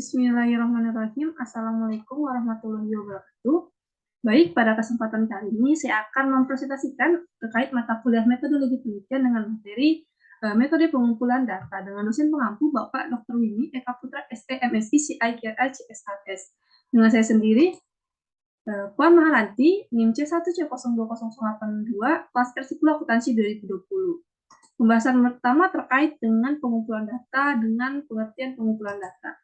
Bismillahirrahmanirrahim. Assalamualaikum warahmatullahi wabarakatuh. Baik, pada kesempatan kali ini saya akan mempresentasikan terkait mata kuliah metodologi penelitian dengan materi metode pengumpulan data dengan dosen pengampu Bapak Dr. Winnie Eka Putra SE MSc CIKRA CSHS. Dengan saya sendiri, Puan Mahalanti, NIM C1C02082, kelas Ersipul Akuntansi 2020. Pembahasan pertama terkait dengan pengumpulan data dengan pengertian pengumpulan data.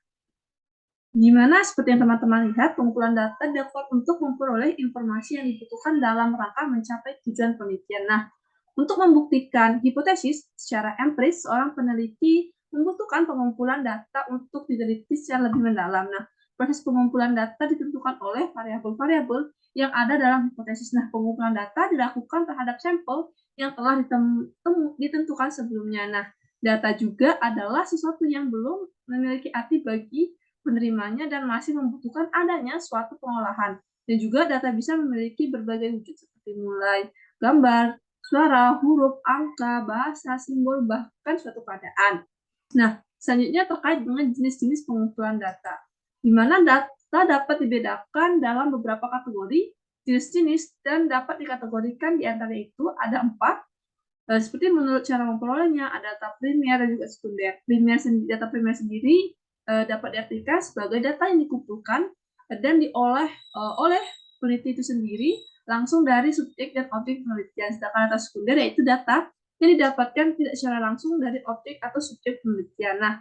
Di mana seperti yang teman-teman lihat, pengumpulan data dapat untuk memperoleh informasi yang dibutuhkan dalam rangka mencapai tujuan penelitian. Nah, untuk membuktikan hipotesis secara empiris, seorang peneliti membutuhkan pengumpulan data untuk diteliti secara lebih mendalam. Nah, proses pengumpulan data ditentukan oleh variabel-variabel yang ada dalam hipotesis. Nah, pengumpulan data dilakukan terhadap sampel yang telah ditentukan sebelumnya. Nah, data juga adalah sesuatu yang belum memiliki arti bagi penerimanya dan masih membutuhkan adanya suatu pengolahan. Dan juga data bisa memiliki berbagai wujud seperti mulai gambar, suara, huruf, angka, bahasa, simbol, bahkan suatu keadaan. Nah, selanjutnya terkait dengan jenis-jenis pengumpulan data, di mana data dapat dibedakan dalam beberapa kategori, jenis-jenis, dan dapat dikategorikan di antara itu ada 4. Seperti menurut cara memperolehnya, ada data primer dan juga sekunder. Data primer sendiri dapat diartikan sebagai data yang dikumpulkan dan diolah oleh peneliti itu sendiri langsung dari subjek dan objek penelitian. Sedangkan data sekunder yaitu data yang didapatkan tidak secara langsung dari objek atau subjek penelitian. Nah,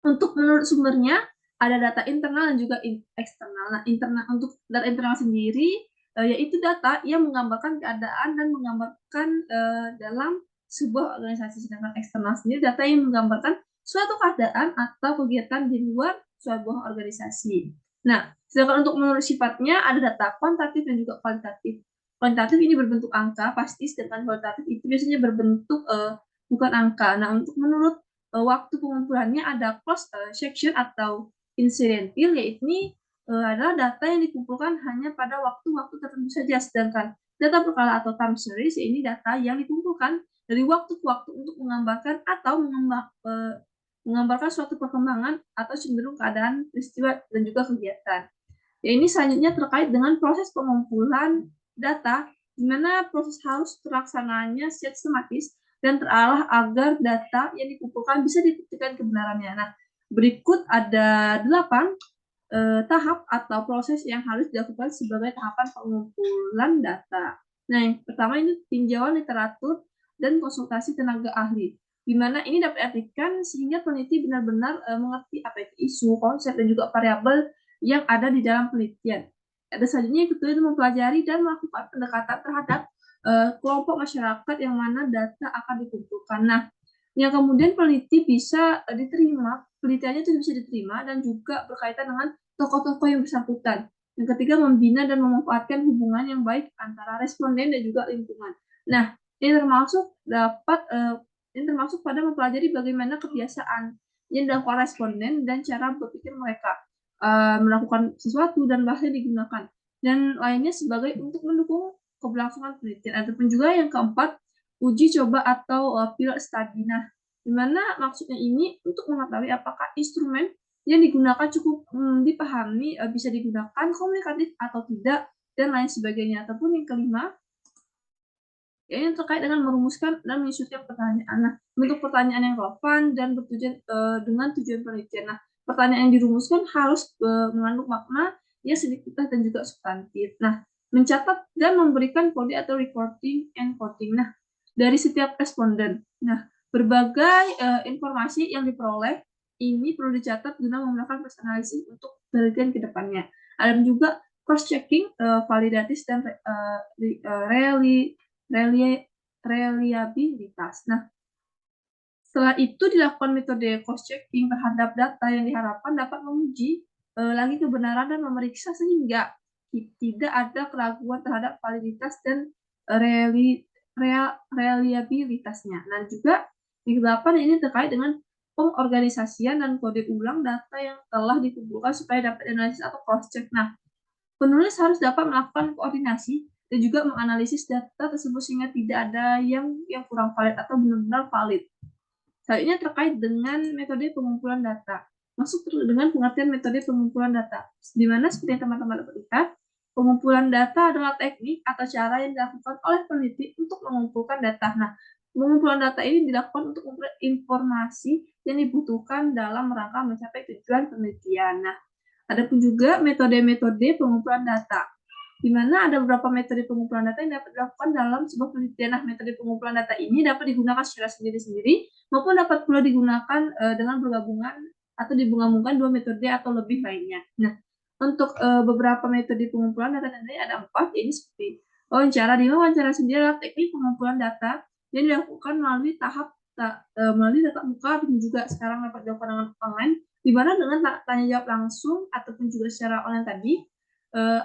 untuk menurut sumbernya ada data internal dan juga eksternal. Nah, untuk data internal sendiri yaitu data yang menggambarkan keadaan dan menggambarkan dalam sebuah organisasi. Sedangkan eksternal sendiri data yang menggambarkan suatu keadaan atau kegiatan di luar sebuah organisasi. Nah, sedangkan untuk menurut sifatnya ada data kuantitatif dan juga kualitatif. Kuantitatif ini berbentuk angka pasti, sedangkan kualitatif itu biasanya berbentuk bukan angka. Nah, untuk menurut waktu pengumpulannya ada cross section atau incidental, yaitu adalah data yang dikumpulkan hanya pada waktu-waktu tertentu saja, sedangkan data berkala atau time series ini data yang dikumpulkan dari waktu ke waktu untuk menggambarkan atau menggambarkan suatu perkembangan atau cenderung keadaan, peristiwa, dan juga kegiatan. Ya, ini selanjutnya terkait dengan proses pengumpulan data, di mana proses harus terlaksananya sistematis dan terarah agar data yang dikumpulkan bisa dibuktikan kebenarannya. Nah, berikut ada 8 tahap atau proses yang harus dilakukan sebagai tahapan pengumpulan data. Nah, yang pertama ini tinjauan literatur dan konsultasi tenaga ahli, di mana ini dapat diartikan sehingga peneliti benar-benar mengerti apa itu isu, konsep, dan juga variabel yang ada di dalam penelitian. Ada selanjutnya yang kedua itu mempelajari dan melakukan pendekatan terhadap kelompok masyarakat yang mana data akan dikumpulkan. Nah, yang kemudian peneliti bisa diterima, penelitiannya itu bisa diterima dan juga berkaitan dengan tokoh-tokoh yang bersangkutan. Yang ketiga, membina dan memanfaatkan hubungan yang baik antara responden dan juga lingkungan. Nah, ini termasuk pada mempelajari bagaimana kebiasaan yang dilakukan responden dan cara berpikir mereka melakukan sesuatu dan bahasa yang digunakan. Dan lainnya sebagai untuk mendukung keberlangsungan penelitian. Ataupun juga yang keempat, uji coba atau pilot study. Nah, di mana maksudnya ini untuk mengetahui apakah instrumen yang digunakan cukup dipahami, bisa digunakan komunikatif atau tidak, dan lain sebagainya. Ataupun yang kelima, yang terkait dengan merumuskan dan menyusun pertanyaan. Nah, bentuk pertanyaan yang relevan dan bertujuan dengan tujuan penelitian. Nah, pertanyaan yang dirumuskan harus mengandung makna yang signifikan dan juga substantif. Nah, mencatat dan memberikan kode atau reporting and coding. Nah, dari setiap responden. Nah, berbagai informasi yang diperoleh ini perlu dicatat guna menggunakan proses analisis untuk penelitian ke depannya. Ada juga cross-checking, validatis, dan reliabilitas. Nah, setelah itu dilakukan metode cross-checking terhadap data yang diharapkan dapat menguji lagi kebenaran dan memeriksa sehingga tidak ada keraguan terhadap validitas dan reliabilitasnya. Nah, juga yang ke-8 ini terkait dengan pengorganisasian dan kode ulang data yang telah dikumpulkan supaya dapat dianalisis atau cross-check. Nah, penulis harus dapat melakukan koordinasi dan juga menganalisis data tersebut sehingga tidak ada yang kurang valid atau benar-benar valid. Selanjutnya terkait dengan metode pengumpulan data. masuk dengan pengertian metode pengumpulan data, di mana seperti yang teman-teman dapat lihat, pengumpulan data adalah teknik atau cara yang dilakukan oleh peneliti untuk mengumpulkan data. Nah, pengumpulan data ini dilakukan untuk memperoleh informasi yang dibutuhkan dalam rangka mencapai tujuan penelitian. Nah, ada pun juga metode-metode pengumpulan data, di mana ada beberapa metode pengumpulan data yang dapat dilakukan dalam sebuah penelitian. Nah, metode pengumpulan data ini dapat digunakan secara sendiri-sendiri maupun dapat pula digunakan dengan bergabungan atau digabungkan dua metode atau lebih lainnya. Nah, untuk beberapa metode pengumpulan data tadi ada 4, ini seperti wawancara. Di wawancara sendiri adalah teknik pengumpulan data yang dilakukan melalui melalui tatap muka dan juga sekarang dapat dilakukan dengan online, di mana dengan tanya jawab langsung ataupun juga secara online tadi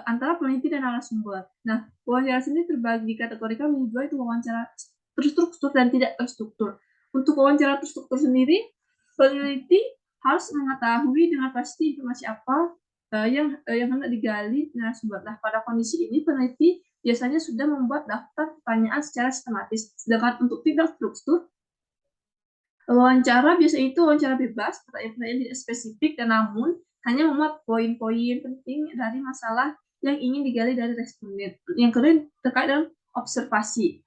antara peneliti dan narasumber. Nah, wawancara sendiri terbagi dikategorikan menjadi dua, itu wawancara terstruktur dan tidak terstruktur. Untuk wawancara terstruktur sendiri, peneliti harus mengetahui dengan pasti informasi apa yang hendak digali narasumber. Nah, pada kondisi ini peneliti biasanya sudah membuat daftar pertanyaan secara sistematis. Sedangkan untuk tidak terstruktur, wawancara biasanya itu wawancara bebas, pertanyaan-pertanyaan tidak spesifik dan namun hanya memuat poin-poin penting dari masalah yang ingin digali dari responden. Yang kedua terkait dengan observasi,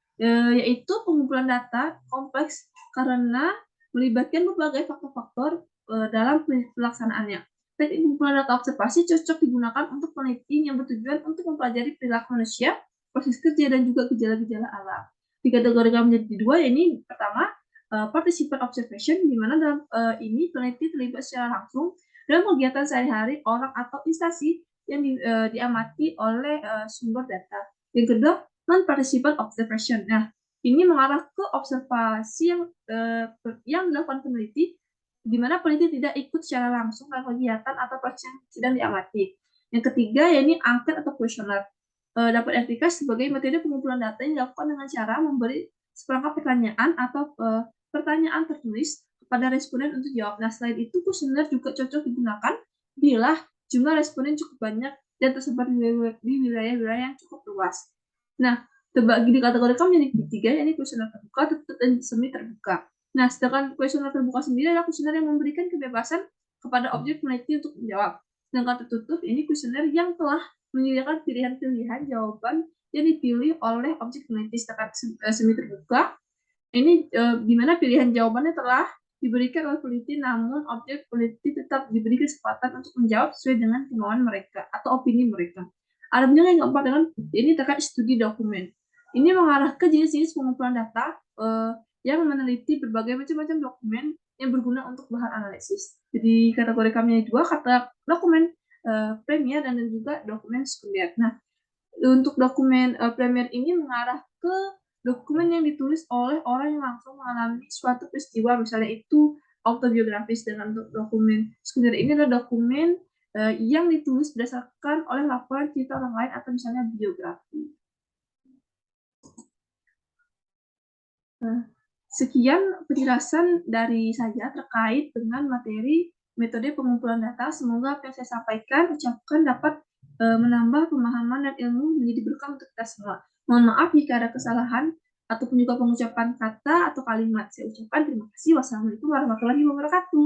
yaitu pengumpulan data kompleks karena melibatkan berbagai faktor-faktor dalam pelaksanaannya. Teknik pengumpulan data observasi cocok digunakan untuk peneliti yang bertujuan untuk mempelajari perilaku manusia, proses kerja, dan juga gejala-gejala alam. Dikategorikan menjadi dua, ini pertama participant observation, di mana dalam ini peneliti terlibat secara langsung dalam kegiatan sehari-hari orang atau instansi yang diamati oleh sumber data. Yang kedua, non-participant observation. Nah, ini mengarah ke observasi yang dilakukan peneliti, di mana peneliti tidak ikut secara langsung dalam kegiatan atau proses yang sedang diamati. Yang ketiga, yakni angket atau kuesioner. Dapat diartikan sebagai metode pengumpulan data yang dilakukan dengan cara memberi seperangkat pertanyaan atau pertanyaan tertulis kepada responden untuk jawab. Nah, selain itu, kuesioner juga cocok digunakan bila jumlah responden cukup banyak dan tersebar di wilayah-wilayah yang cukup luas. Nah, terbagi dikategorikan menjadi tiga, yakni kuesioner terbuka, tertutup, dan semi terbuka. Nah, sedangkan kuesioner terbuka sendiri adalah kuesioner yang memberikan kebebasan kepada objek peneliti untuk menjawab. Sedangkan tertutup, ini kuesioner yang telah menyediakan pilihan-pilihan jawaban yang dipilih oleh objek peneliti. Sedangkan semi terbuka ini di mana pilihan jawabannya telah diberikan oleh peneliti, namun objek peneliti tetap diberi kesempatan untuk menjawab sesuai dengan kemauan mereka atau opini mereka. Ada juga yang keempat dengan ini terkait studi dokumen. Ini mengarah ke jenis-jenis pengumpulan data yang meneliti berbagai macam-macam dokumen yang berguna untuk bahan analisis. Jadi kategori kami dua, kata dokumen premier dan juga dokumen sekunder. Nah, untuk dokumen premier ini mengarah ke dokumen yang ditulis oleh orang yang langsung mengalami suatu peristiwa, misalnya itu autobiografis. Dengan dokumen sekunder ini adalah dokumen yang ditulis berdasarkan oleh laporan cerita orang lain atau misalnya biografi. Sekian penjelasan dari saya terkait dengan materi metode pengumpulan data. Semoga apa yang saya sampaikan, ucapkan dapat menambah pemahaman dan ilmu menjadi berkah untuk kita semua. Mohon maaf jika ada kesalahan ataupun juga pengucapan kata atau kalimat. Saya ucapkan terima kasih. Wassalamualaikum warahmatullahi wabarakatuh.